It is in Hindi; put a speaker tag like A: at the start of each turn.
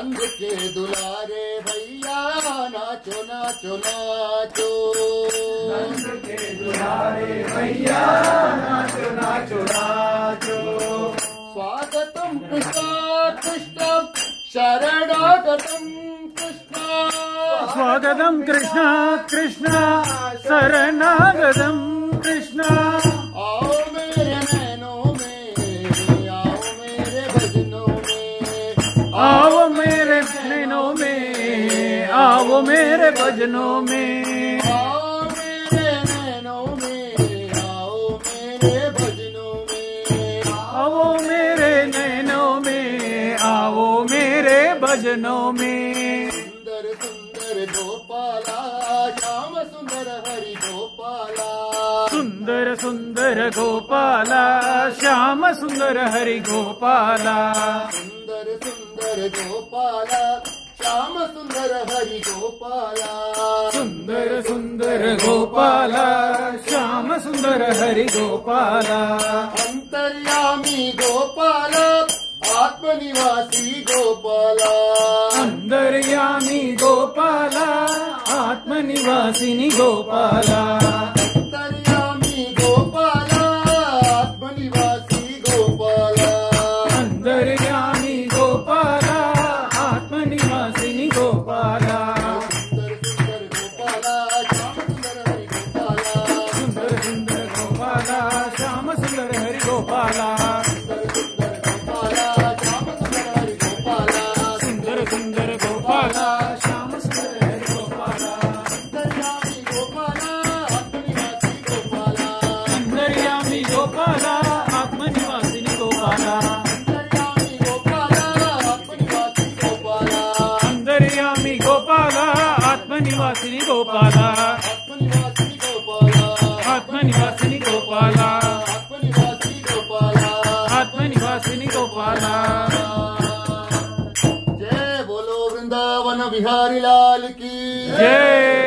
A: नंद के दुलारे भैया नाचो नाचो नाचो।
B: नंद के दुलारे भैया नाचो नाचो नाचो।
A: स्वागतम कृष्ण कृष्ण शरणागतम कृष्ण।
B: स्वागतम कृष्ण कृष्ण शरणागतम कृष्ण।
A: आओ मेरे नैनों में आओ मेरे भजनों में।
B: आओ मेरे नैनों में आओ मेरे भजनों में।
A: आओ मेरे नैनों में आओ मेरे भजनों में।
B: आओ मेरे नैनों में आओ मेरे भजनों में।
A: सुंदर सुंदर गोपाला श्याम सुंदर हरि गोपाला।
B: सुंदर सुंदर गोपाला श्याम सुंदर हरि गोपाला।
A: सुंदर सुंदर गोपाला श्याम सुंदर हरि गोपाला।
B: सुंदर सुंदर गोपाला श्याम सुंदर हरि गोपाला।
A: अंतर्यामी गोपाला आत्मनिवासी गोपाला।
B: अंतर्यामी गोपाला आत्मनिवासिनी गोपाला।
A: अंतर्यामी गोपाला आत्मनिवासी गोपाला।
B: अंतर्यामी गोपाला आत्मनिवासिनी गोपाला।
A: सुंदर सुंदर गोपाला श्याम सुंदर हरि गोपाला।
B: सुंदर सुंदर गोपाला श्याम सुंदर हरि गोपाला।
A: अंतर्यामी गोपाला आत्मनिवासी गोपाला।
B: अंतर्यामी गोपाला आत्मनिवासिनी गोपाला।
A: अंतर्यामी गोपाला आत्मनिवासी गोपाला।
B: अंतर्यामी गोपाला आत्मनिवासिनी गोपाला।
A: आत्मनिवासी गोपाला।
B: आत्मनिवासिनी गोपाला।
A: आत्मनिवासी गोपाला।
B: आत्मनिवासिनी गोपाला।
A: जय बोलो वृंदावन बिहारी लाल की
B: जय।